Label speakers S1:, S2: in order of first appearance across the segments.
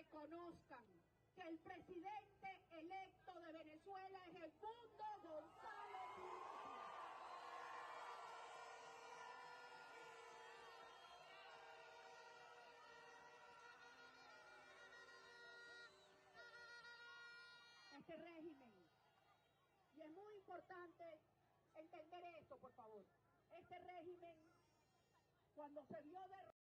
S1: reconozcan que el presidente electo de Venezuela es Edmundo González Urrutia. Este régimen, y es muy importante entender esto, por favor, este régimen, cuando se vio derrotado,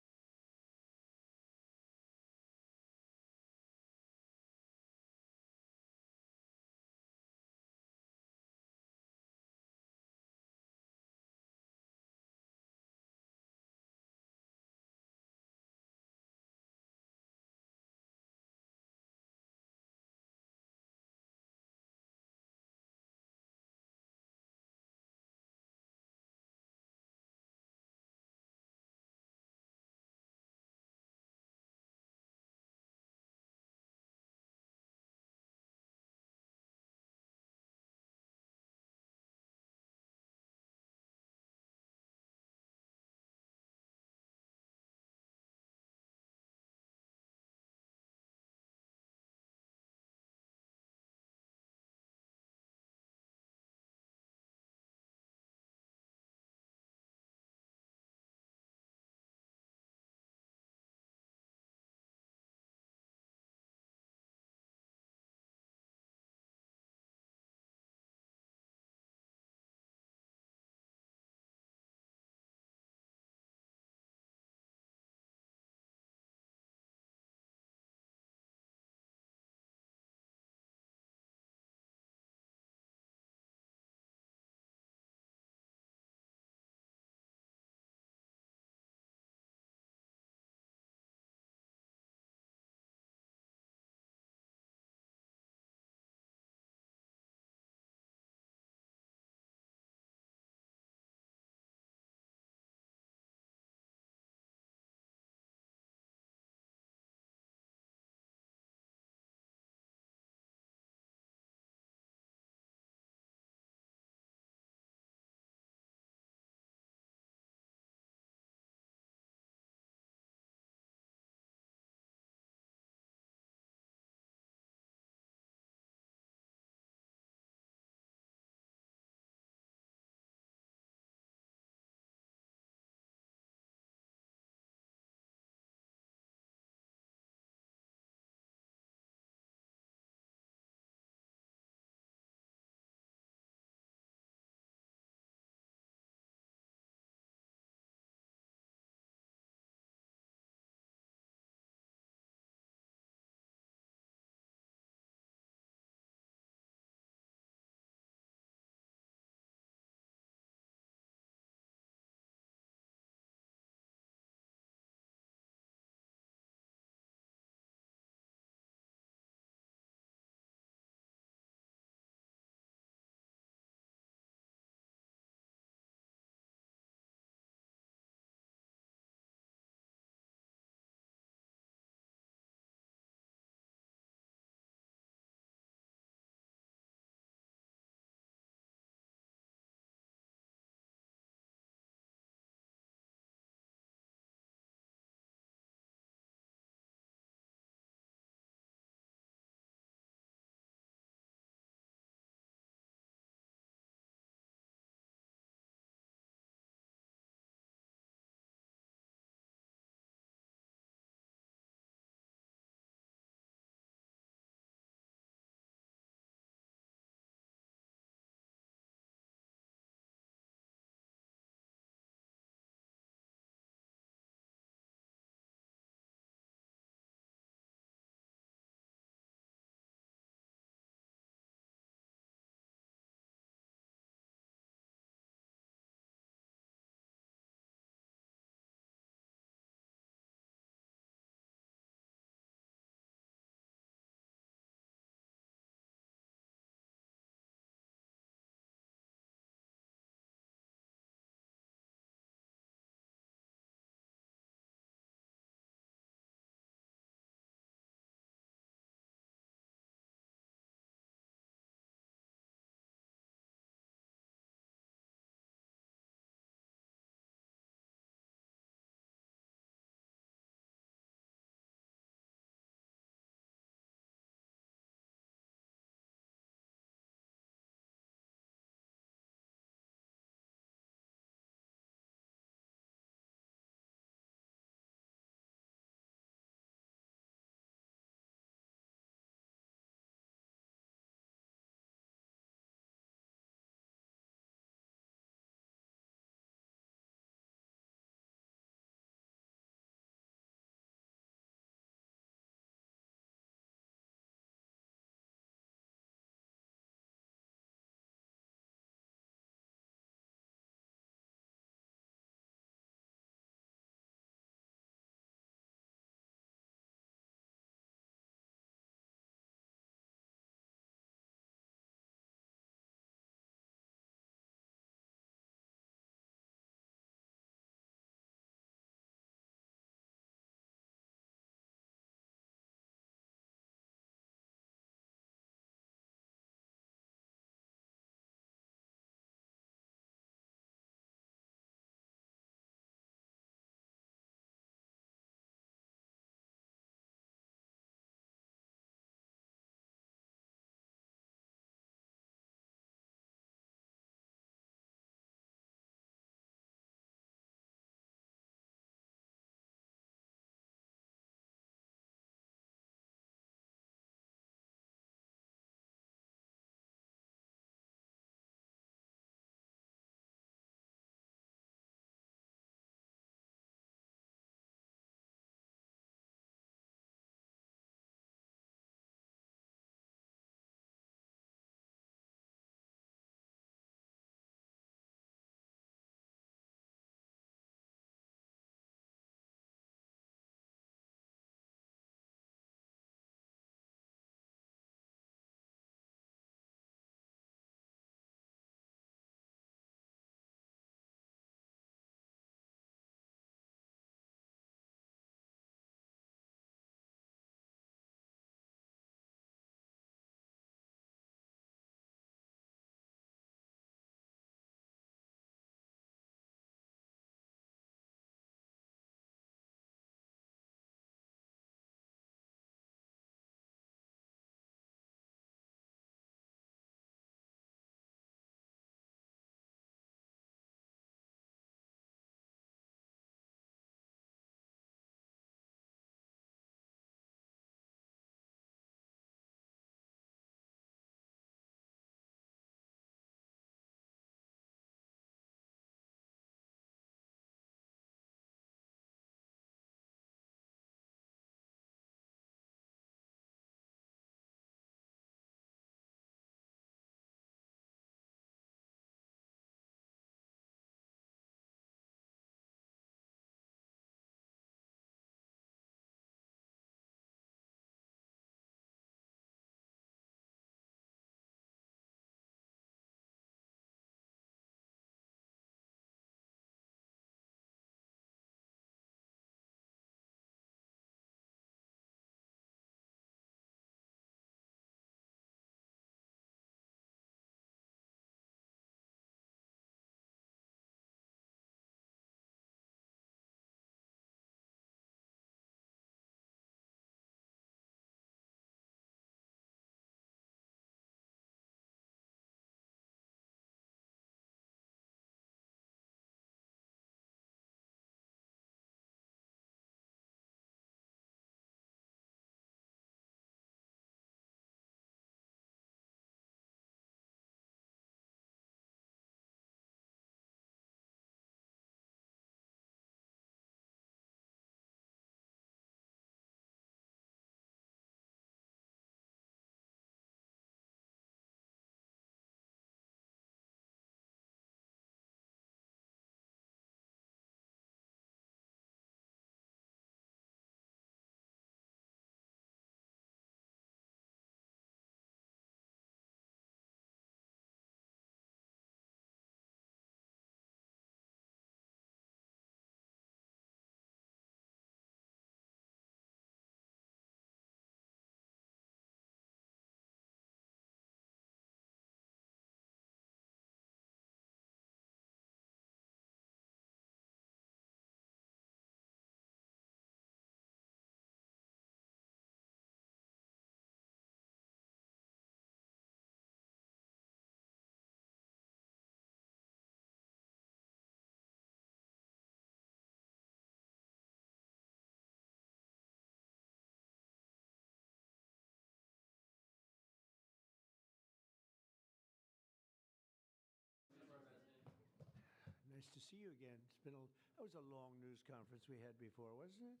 S2: see you again. That was a long news conference we had before, wasn't it?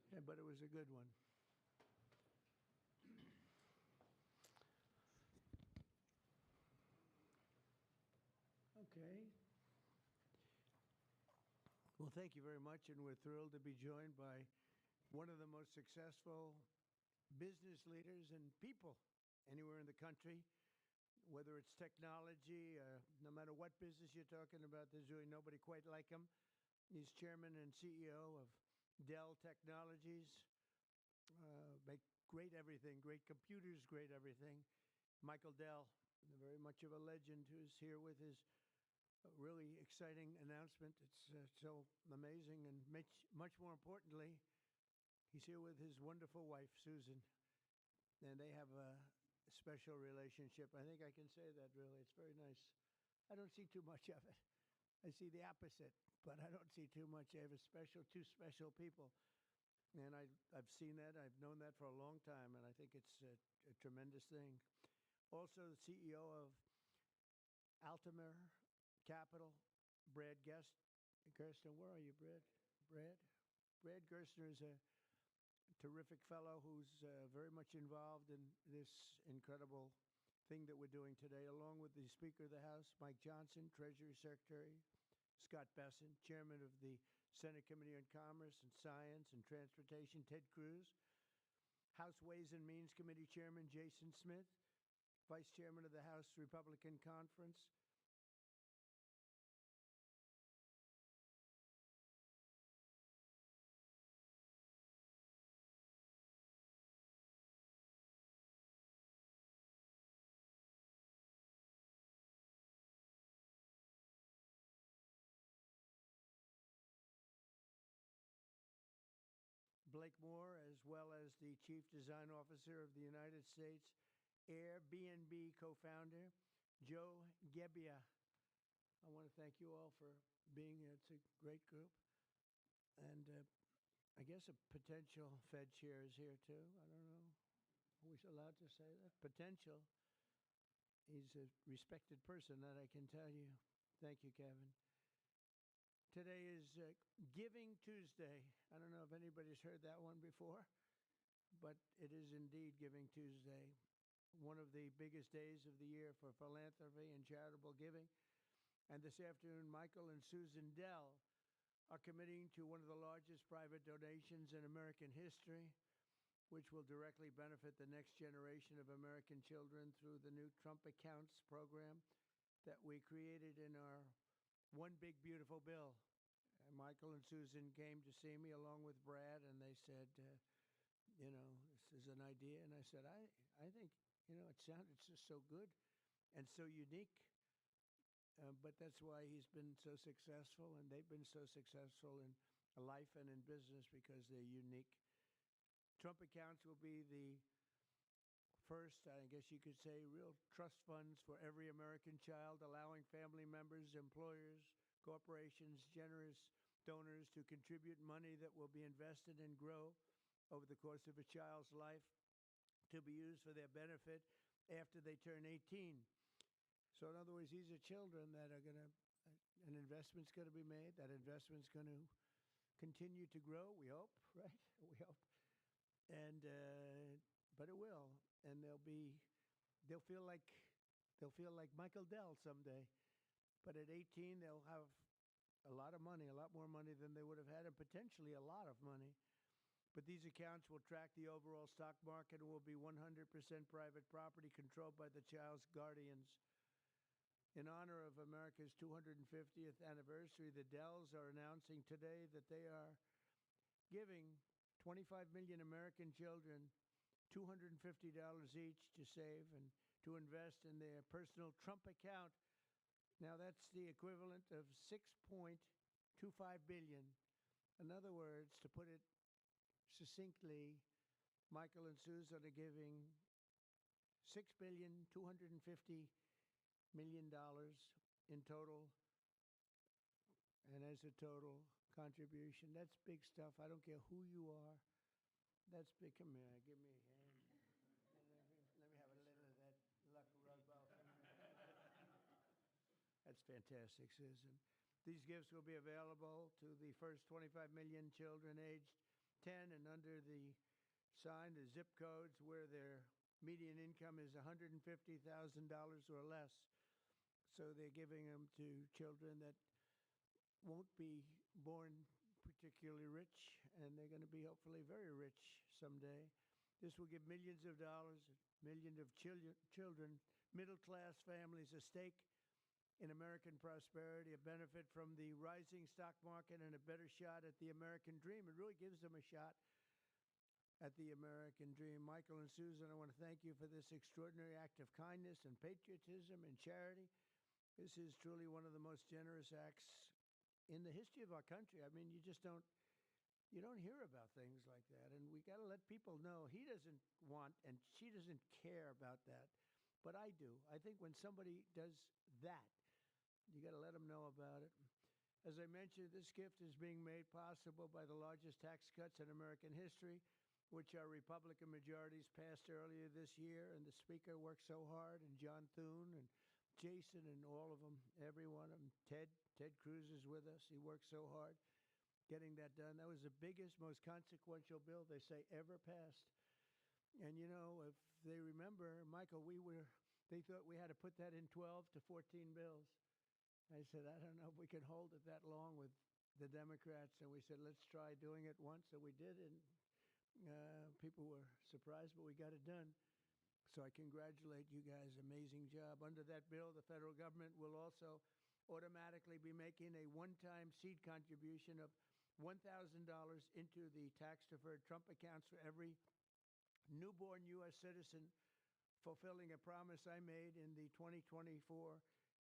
S2: Yeah, but it was a good one. Okay. Well, thank you very much, and we're thrilled to be joined by one of the most successful business leaders and people anywhere in the country, whether it's technology, no matter what business you're talking about, there's really nobody quite like him. He's chairman and CEO of Dell Technologies. Make great everything, great computers, great everything. Michael Dell, very much of a legend, who's here with his really exciting announcement. It's so amazing, and much more importantly, he's here with his wonderful wife, Susan, and they have a special relationship. I think I can say that, really. It's very nice. I don't see too much of it. I see the opposite, but I don't see too much. I have two special people, and I've seen that. I've known that for a long time, and I think it's a tremendous thing. Also, the CEO of Altamir Capital, Brad Gerstner. Where are you, Brad? Brad Gerstner is a terrific fellow who's very much involved in this incredible thing that we're doing today, along with the Speaker of the House, Mike Johnson, Treasury Secretary, Scott Bessent, Chairman of the Senate Committee on Commerce and Science and Transportation, Ted Cruz, House Ways and Means Committee Chairman Jason Smith, Vice Chairman of the House Republican Conference, Blake Moore, as well as the Chief Design Officer of the United States Airbnb co-founder, Joe Gebbia. I want to thank you all for being here. It's a great group. And I guess a potential Fed chair is here, too. I don't know. Are we allowed to say that? Potential. He's a respected person, that I can tell you. Thank you, Kevin. Today is Giving Tuesday. I don't know if anybody's heard that one before, but it is indeed Giving Tuesday, one of the biggest days of the year for philanthropy and charitable giving. And this afternoon, Michael and Susan Dell are committing to one of the largest private donations in American history, which will directly benefit the next generation of American children through the new Trump Accounts program that we created in our One Big Beautiful Bill. And Michael and Susan came to see me along with Brad, and they said, this is an idea. And I said, I think, it sounded just so good and so unique. But that's why he's been so successful, and they've been so successful in life and in business, because they're unique. Trump Accounts will be the first, I guess you could say, real trust funds for every American child, allowing family members, employers, corporations, generous donors to contribute money that will be invested and grow over the course of a child's life to be used for their benefit after they turn 18. So in other words, these are children that are going to, an investment's going to be made. That investment's going to continue to grow, we hope, right? We hope. And, but it will. And they'll feel like Michael Dell someday. But at 18, they'll have a lot of money, a lot more money than they would have had, and potentially a lot of money. But these accounts will track the overall stock market and will be 100% private property controlled by the child's guardians. In honor of America's 250th anniversary, the Dells are announcing today that they are giving 25 million American children $250 each to save and to invest in their personal Trump account. Now, that's the equivalent of $6.25 billion. In other words, to put it succinctly, Michael and Susan are giving $6.25 billion in total, and as a total contribution. That's big stuff. I don't care who you are. That's big. Come here, give me a hand. Let me have a little of that luck rub off. That's fantastic, Susan. These gifts will be available to the first 25 million children aged 10 and under the sign, the zip codes where their median income is $150,000 or less. So they're giving them to children that won't be born particularly rich, and they're going to be hopefully very rich someday. This will give millions of dollars, millions of children, middle-class families a stake in American prosperity, a benefit from the rising stock market, and a better shot at the American dream. It really gives them a shot at the American dream. Michael and Susan, I want to thank you for this extraordinary act of kindness and patriotism and charity. This is truly one of the most generous acts in the history of our country. I mean, you don't hear about things like that, and we got to let people know he doesn't want and she doesn't care about that, but I do. I think when somebody does that, you got to let them know about it. As I mentioned, this gift is being made possible by the largest tax cuts in American history, which our Republican majorities passed earlier this year, and the Speaker worked so hard, and John Thune and Jason and all of them, every one of them. Ted Cruz is with us. He worked so hard getting that done. That was the biggest, most consequential bill they say ever passed. And you know, if they remember, Michael, they thought we had to put that in 12 to 14 bills. I said, I don't know if we can hold it that long with the Democrats. And we said, let's try doing it once. So we did, and people were surprised, but we got it done. So I congratulate you guys. Amazing job. Under that bill, the federal government will also automatically be making a one-time seed contribution of $1,000 into the tax-deferred Trump accounts for every newborn U.S. citizen, fulfilling a promise I made in the 2024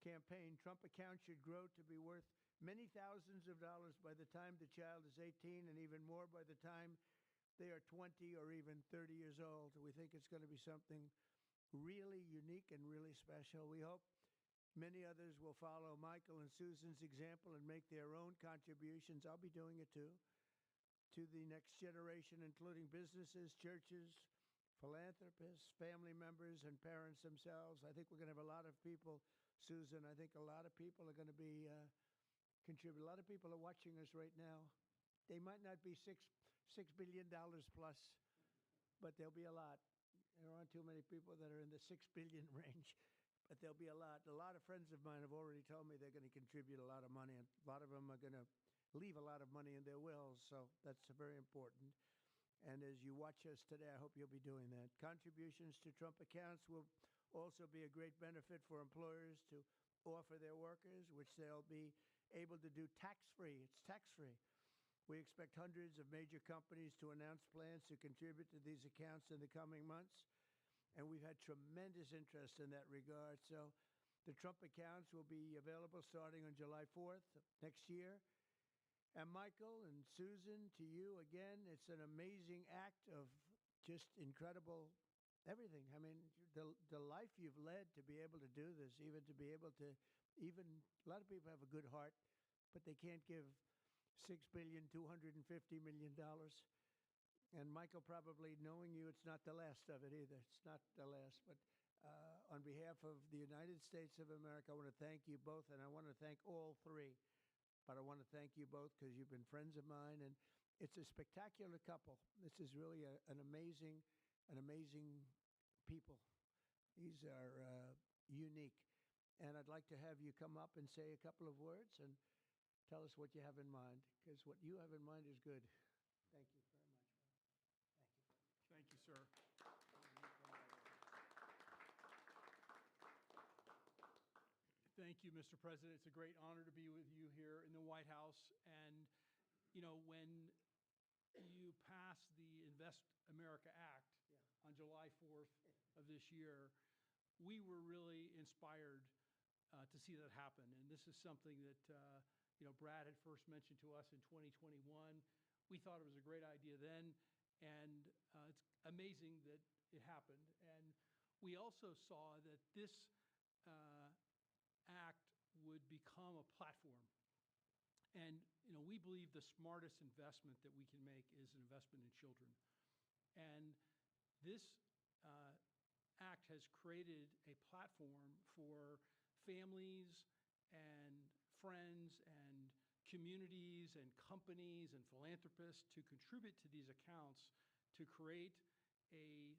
S2: campaign. Trump accounts should grow to be worth many thousands of dollars by the time the child is 18, and even more by the time they are 20 or even 30 years old. We think it's going to be something really unique and really special. We hope many others will follow Michael and Susan's example and make their own contributions. I'll be doing it too, to the next generation, including businesses, churches, philanthropists, family members, and parents themselves. I think we're going to have a lot of people, Susan. I think a lot of people are going to be contribute. A lot of people are watching us right now. They might not be $6 billion plus, but there'll be a lot. There aren't too many people that are in the 6 billion range, but there'll be a lot. A lot of friends of mine have already told me they're going to contribute a lot of money, and a lot of them are going to leave a lot of money in their wills, so that's very important. And as you watch us today, I hope you'll be doing that. Contributions to Trump accounts will also be a great benefit for employers to offer their workers, which they'll be able to do tax-free. It's tax-free. We expect hundreds of major companies to announce plans to contribute to these accounts in the coming months, and we've had tremendous interest in that regard. So the Trump accounts will be available starting on July 4th next year. And Michael and Susan, to you again, it's an amazing act of just incredible everything. I mean, the life you've led to be able to do this, even to be able to, even a lot of people have a good heart, but they can't give $6,250,000,000. And Michael, probably knowing you, it's not the last of it either. It's not the last. But on behalf of the United States of America, I want to thank you both, and I want to thank all three. But I want to thank you both because you've been friends of mine, and it's a spectacular couple. This is really an amazing people. These are unique. And I'd like to have you come up and say a couple of words and tell us what you have in mind, because what you have in mind is good. Thank you very much.
S3: Thank you, sir. Thank you, Mr. President. It's a great honor to be with you here in the White House. And, you know, when you passed the Invest America Act on July 4th of this year, we were really inspired to see that happen. And this is something that, you know, Brad had first mentioned to us in 2021. We thought it was a great idea then, and it's amazing that it happened. And we also saw that this act would become a platform. And, you know, we believe the smartest investment that we can make is an investment in children. And this act has created a platform for families and friends and communities and companies and philanthropists to contribute to these accounts to create a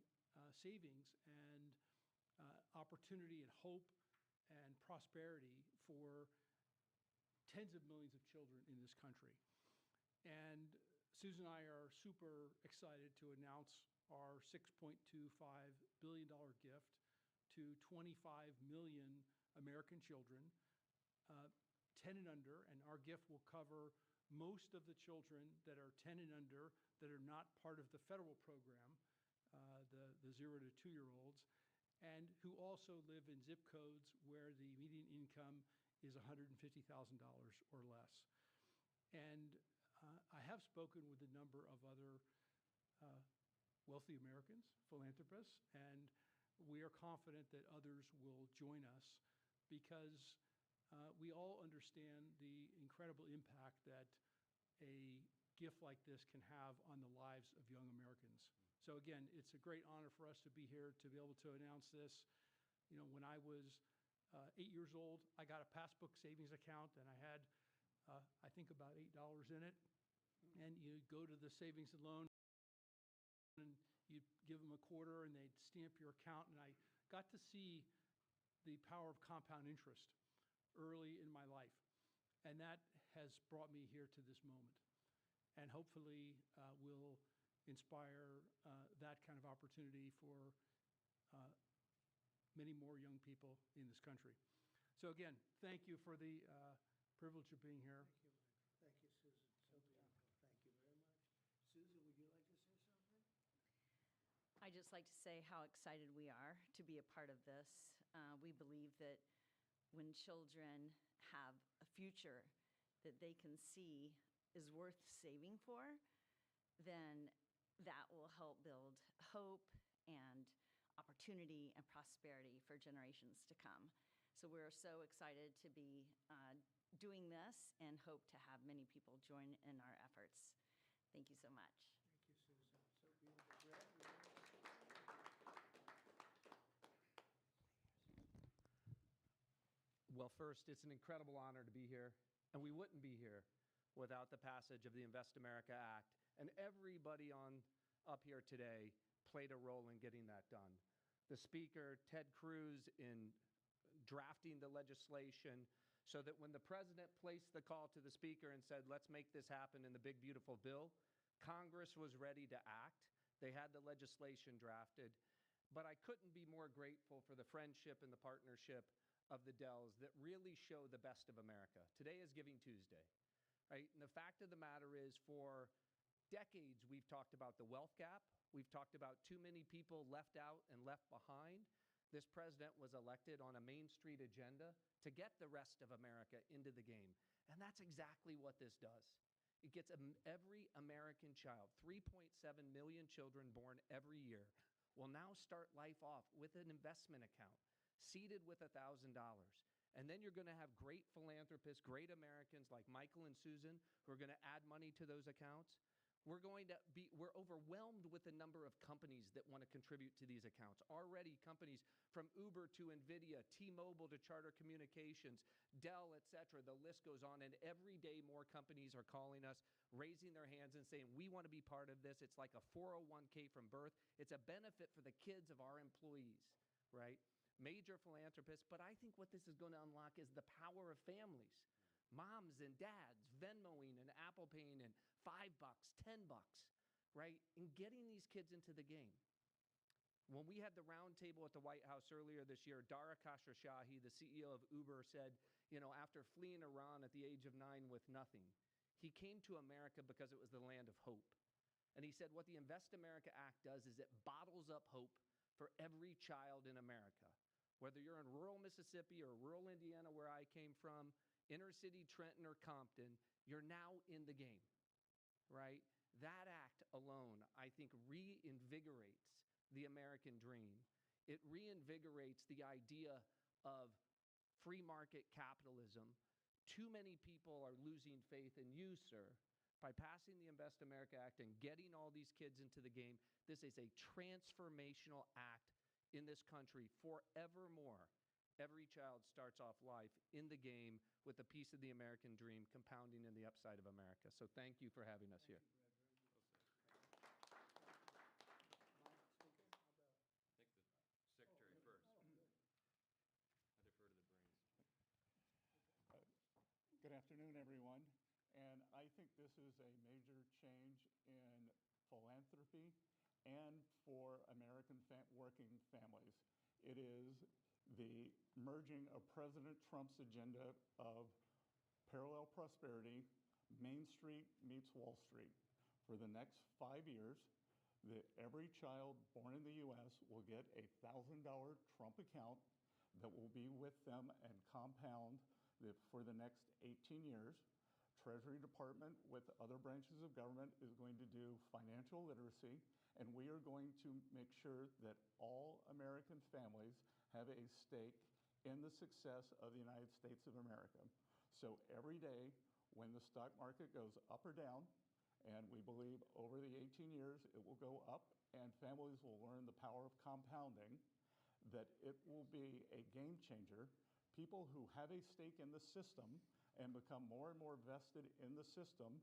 S3: savings and opportunity and hope and prosperity for tens of millions of children in this country. And Susan and I are super excited to announce our $6.25 billion gift to 25 million American children, 10 and under, and our gift will cover most of the children that are 10 and under that are not part of the federal program, the 0 to 2-year-olds, and who also live in zip codes where the median income is $150,000 or less. And I have spoken with a number of other wealthy Americans, philanthropists, and we are confident that others will join us because we all understand the incredible impact that a gift like this can have on the lives of young Americans. So again, it's a great honor for us to be here to be able to announce this. You know, when I was 8 years old, I got a passbook savings account, and I had, I think, about $8 in it. And you go to the savings and loan, and you give them a quarter, and they'd stamp your account. And I got to see the power of compound interest early in my life. And that has brought me here to this moment. And hopefully will inspire that kind of opportunity for many more young people in this country. So again, thank you for the privilege of being here.
S2: Thank you, Susan. So beautiful. Thank you very much. Susan, would you like to say something?
S4: I'd just like to say how excited we are to be a part of this. We believe that when children have a future that they can see is worth saving for, then that will help build hope and opportunity and prosperity for generations to come. So we're so excited to be doing this and hope to have many people join in our efforts. Thank you so much.
S2: Thank you, Susan. So beautiful.
S5: Well, first, it's an incredible honor to be here, and we wouldn't be here without the passage of the Invest America Act. And everybody up here today played a role in getting that done. The Speaker, Ted Cruz, in drafting the legislation so that when the President placed the call to the Speaker and said, let's make this happen in the big, beautiful bill, Congress was ready to act. They had the legislation drafted. But I couldn't be more grateful for the friendship and the partnership of the Dells that really show the best of America. Today is Giving Tuesday, right? And the fact of the matter is, for decades, we've talked about the wealth gap. We've talked about too many people left out and left behind. This president was elected on a Main Street agenda to get the rest of America into the game. And that's exactly what this does. It gets every American child, 3.7 million children born every year, will now start life off with an investment account, seeded with $1,000. And then you're going to have great philanthropists, great Americans like Michael and Susan who are going to add money to those accounts. We're overwhelmed with the number of companies that want to contribute to these accounts. Already companies from Uber to NVIDIA, T-Mobile to Charter Communications, Dell, et cetera. The list goes on. And every day more companies are calling us, raising their hands and saying, we want to be part of this. It's like a 401k from birth. It's a benefit for the kids of our employees, right? Major philanthropists. But I think what this is going to unlock is the power of families. Moms and dads Venmoing and Apple Paying and $5, $10, right? And getting these kids into the game. When we had the round table at the White House earlier this year, Dara Khosrowshahi, the CEO of Uber, said, you know, after fleeing Iran at the age of 9 with nothing, he came to America because it was the land of hope. And he said what the Invest America Act does is it bottles up hope for every child in America. Whether you're in rural Mississippi or rural Indiana, where I came from, inner city Trenton or Compton, you're now in the game, right? That act alone, I think, reinvigorates the American dream. It reinvigorates the idea of free market capitalism. Too many people are losing faith in you, sir. By passing the Invest America Act and getting all these kids into the game, this is a transformational act in this country forevermore. Every child starts off life in the game with a piece of the American dream compounding in the upside of America. So thank you for having us here.
S6: Secretary first. I defer to the brains.
S7: Good afternoon, everyone. And I think this is a major change in philanthropy and for American working families. It is the merging of President Trump's agenda of parallel prosperity, Main Street meets Wall Street. For the next 5 years, every child born in the U.S. will get a $1,000 Trump account that will be with them and compound for the next 18 years. Treasury Department with other branches of government is going to do financial literacy, and we are going to make sure that all American families have a stake in the success of the United States of America. So every day when the stock market goes up or down, and we believe over the 18 years it will go up and families will learn the power of compounding, that it will be a game changer. People who have a stake in the system and become more and more vested in the system,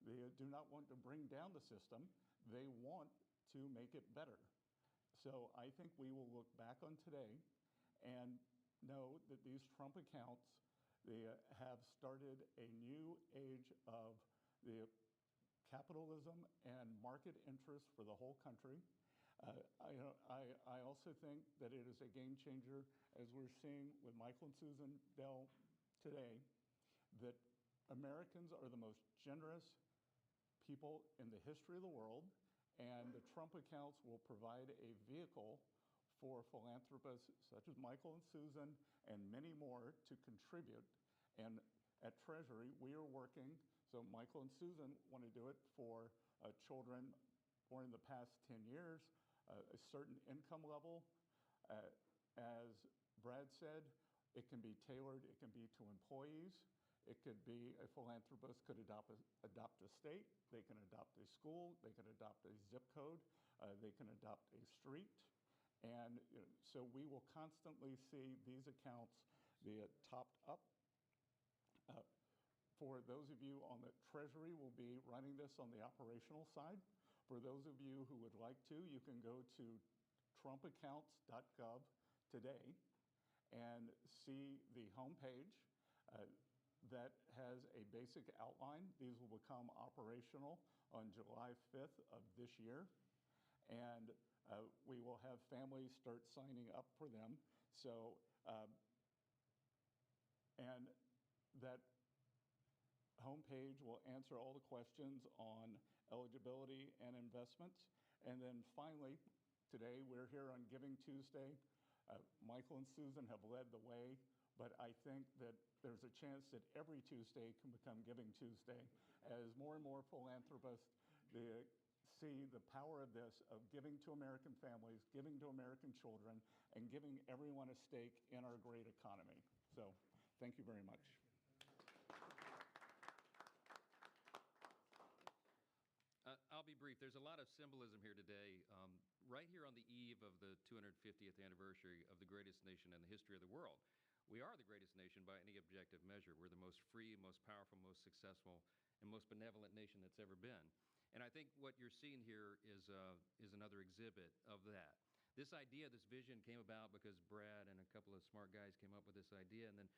S7: they do not want to bring down the system, they want to make it better. So I think we will look back on today and know that these Trump accounts, they have started a new age of the capitalism and market interest for the whole country. I also think that it is a game changer, as we're seeing with Michael and Susan Dell today, that Americans are the most generous people in the history of the world, and the Trump accounts will provide a vehicle for philanthropists such as Michael and Susan and many more to contribute. And at Treasury, we are working, so Michael and Susan want to do it for children born in the past 10 years, a certain income level. As Brad said, it can be tailored, it can be to employees. It could be a philanthropist could adopt a state, they can adopt a school, they can adopt a zip code, they can adopt a street. And so we will constantly see these accounts be topped up. For those of you on the Treasury, will be running this on the operational side. For those of you who would like to, you can go to trumpaccounts.gov today and see the homepage that has a basic outline. These will become operational on July 5th of this year. And we will have families start signing up for them. So, and that homepage will answer all the questions on eligibility and investments. And then finally, today we're here on Giving Tuesday. Michael and Susan have led the way, but I think that there's a chance that every Tuesday can become Giving Tuesday as more and more philanthropists see the power of this, of giving to American families, giving to American children, and giving everyone a stake in our great economy. So thank you very much.
S6: I'll be brief. There's a lot of symbolism here today. Right here on the eve of the 250th anniversary of the greatest nation in the history of the world. We are the greatest nation by any objective measure. We're the most free, most powerful, most successful, and most benevolent nation that's ever been. And I think what you're seeing here is another exhibit of that. This idea, this vision came about because Brad and a couple of smart guys came up with this idea and then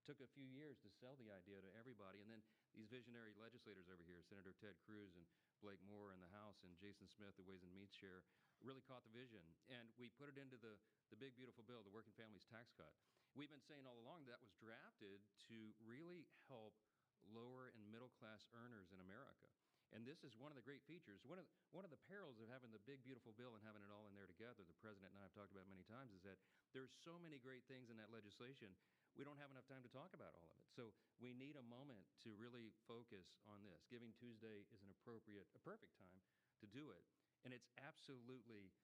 S6: took a few years to sell the idea to everybody. And then these visionary legislators over here, Senator Ted Cruz and Blake Moore in the House and Jason Smith, the Ways and Means Chair, really caught the vision. And we put it into the big, beautiful bill, the Working Families Tax Cut. We've been saying all along that was drafted to really help lower and middle class earners in America. And this is one of the great features. One of the perils of having the big, beautiful bill and having it all in there together, the president and I have talked about many times, is that there's so many great things in that legislation, we don't have enough time to talk about all of it. So we need a moment to really focus on this. Giving Tuesday is a perfect time to do it. And it's absolutely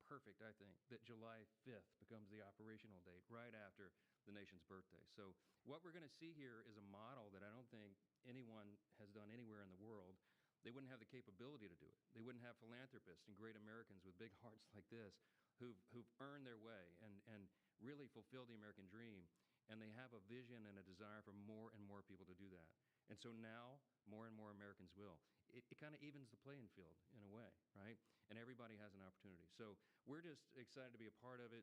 S6: perfect, I think, that July 5th becomes the operational date right after the nation's birthday. So what we're going to see here is a model that I don't think anyone has done anywhere in the world, they wouldn't have the capability to do it. They wouldn't have philanthropists and great Americans with big hearts like this who've earned their way and really fulfilled the American dream. And they have a vision and a desire for more and more people to do that. And so now more and more Americans will. It kind of evens the playing field in a way, right? And everybody has an opportunity. So we're just excited to be a part of it,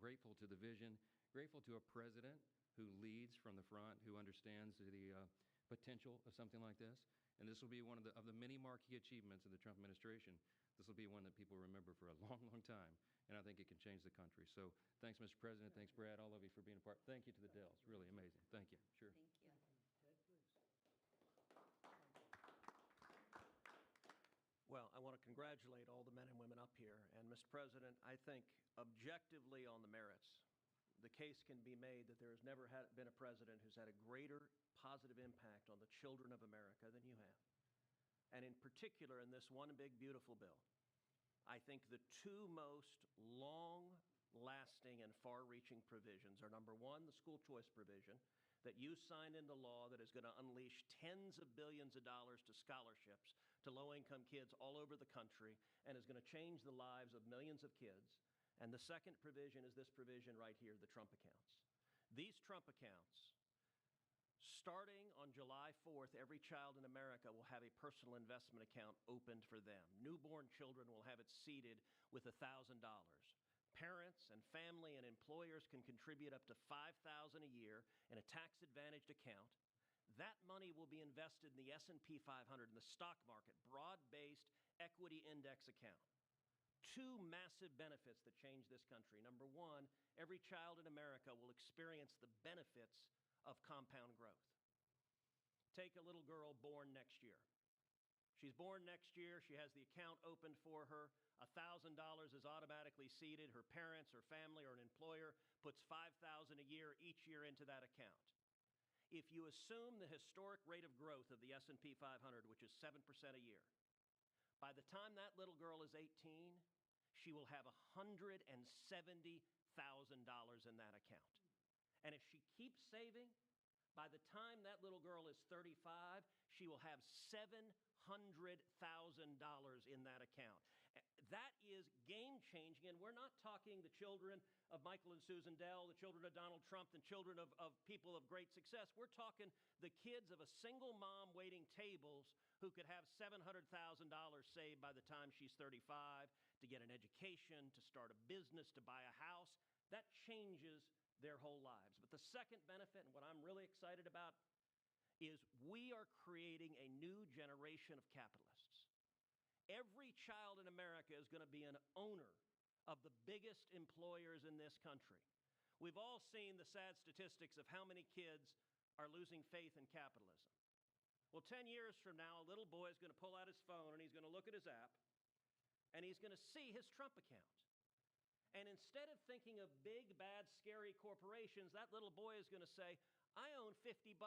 S6: grateful to the vision, grateful to a president who leads from the front, who understands the potential of something like this. And this will be one of the many marquee achievements of the Trump administration. This will be one that people remember for a long, long time. And I think it can change the country. So thanks, Mr. President. Thanks, Brad, all of you for being a part. Thank you to the Dells. Really amazing. Thank you. Sure.
S4: Thank you.
S8: Well, I want to congratulate all the men and women up here. And, Mr. President, I think objectively on the merits, the case can be made that there has never been a president who's had a greater positive impact on the children of America than you have. And in particular, in this one big, beautiful bill, I think the two most long-lasting and far-reaching provisions are, number one, the school choice provision that you signed into law that is going to unleash tens of billions of dollars to scholarships to low-income kids all over the country and is going to change the lives of millions of kids. And the second provision is this provision right here, the Trump accounts. These Trump accounts, starting on July 4th, every child in America will have a personal investment account opened for them. Newborn children will have it seeded with $1,000. Parents and family and employers can contribute up to $5,000 a year in a tax-advantaged account. That money will be invested in the S&P 500, in the stock market, broad-based equity index account. Two massive benefits that change this country. Number one, every child in America will experience the benefits of compound growth. Take a little girl born next year. She's born next year. She has the account opened for her. $1,000 is automatically seeded. Her parents, her family, or an employer puts $5,000 a year each year into that account. If you assume the historic rate of growth of the S&P 500, which is 7% a year, by the time that little girl is 18, she will have $170,000 in that account. And if she keeps saving, by the time that little girl is 35, she will have $700,000 in that account. That is game-changing, and we're not talking the children of Michael and Susan Dell, the children of Donald Trump, the children of people of great success. We're talking the kids of a single mom waiting tables who could have $700,000 saved by the time she's 35 to get an education, to start a business, to buy a house. That changes their whole lives. But the second benefit, and what I'm really excited about, is we are creating a new generation of capitalists. Every child in America is going to be an owner of the biggest employers in this country. We've all seen the sad statistics of how many kids are losing faith in capitalism. Well, 10 years from now, a little boy is going to pull out his phone and he's going to look at his app and he's going to see his Trump account. And instead of thinking of big, bad, scary corporations, that little boy is going to say, I own $50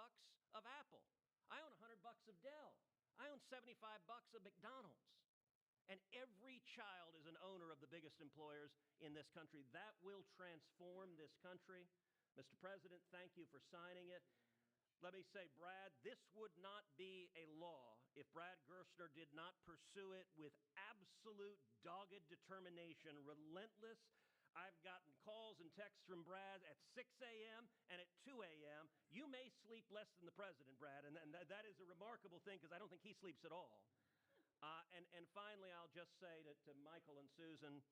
S8: of Apple. I own $100 of Dell. I own $75 of McDonald's. And every child is an owner of the biggest employers in this country. That will transform this country. Mr. President, thank you for signing it. Let me say, Brad, this would not be a law if Brad Gerstner did not pursue it with absolute dogged determination, relentless. I've gotten calls and texts from Brad at 6 a.m. and at 2 a.m. You may sleep less than the president, Brad, and that is a remarkable thing because I don't think he sleeps at all. And finally, I'll just say to Michael and Susan,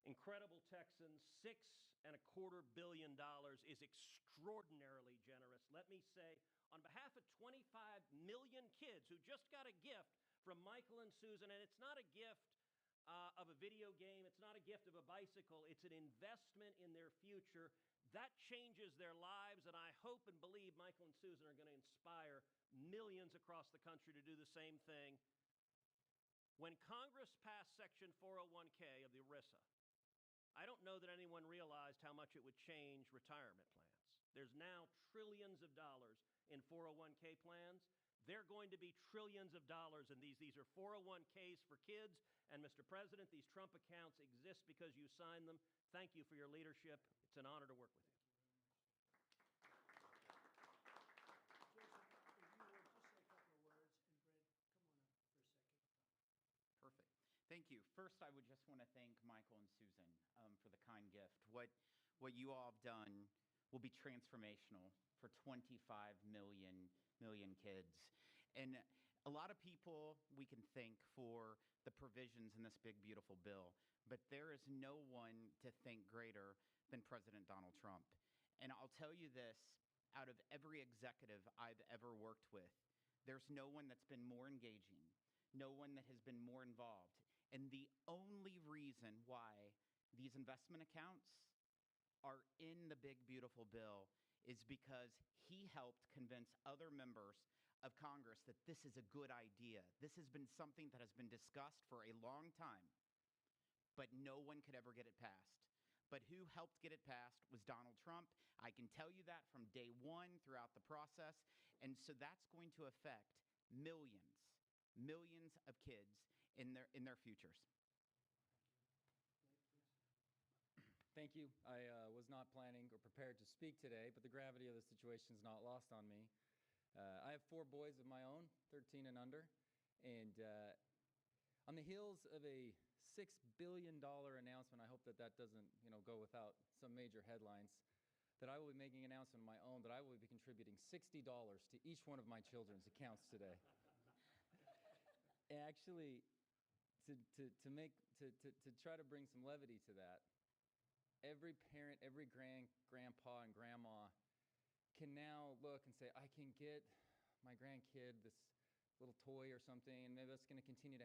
S8: incredible Texans, $6.25 billion is extraordinarily generous. Let me say, on behalf of 25 million kids who just got a gift from Michael and Susan, and it's not a gift of a video game, it's not a gift of a bicycle, it's an investment in their future. That changes their lives, and I hope and believe Michael and Susan are going to inspire millions across the country to do the same thing. When Congress passed Section 401k of the ERISA, I don't know that anyone realized how much it would change retirement plans. There's now trillions of dollars in 401k plans. They're going to be trillions of dollars in these. These are 401ks for kids. And Mr. President, these Trump accounts exist because you signed them. Thank you for your leadership. It's an honor to work with you.
S2: Joseph, if you would just say a couple of words, and Brad, come on up.
S9: First, I would just want to thank Michael and Susan for the kind gift. What you all have done will be transformational for 25 million kids. And a lot of people we can thank for the provisions in this big, beautiful bill, but there is no one to thank greater than President Donald Trump. And I'll tell you this, out of every executive I've ever worked with, there's no one that's been more engaging, no one that has been more involved. And the only reason why these investment accounts are in the big, beautiful bill is because he helped convince other members of Congress that this is a good idea. This has been something that has been discussed for a long time, but no one could ever get it passed. But who helped get it passed was Donald Trump. I can tell you that from day one throughout the process. And so that's going to affect millions of kids in their futures.
S10: Thank you. I was not planning or prepared to speak today, but the gravity of the situation is not lost on me. I have 4 boys of my own, 13 and under, and on the heels of a $6 billion announcement, I hope that doesn't go without some major headlines, that I will be making an announcement of my own that I will be contributing $60 to each one of my children's accounts today. Actually, to try to bring some levity to that, every parent, every grandpa and grandma can now look and say, I can get my grandkid this little toy or something, and maybe that's going to continue to happen.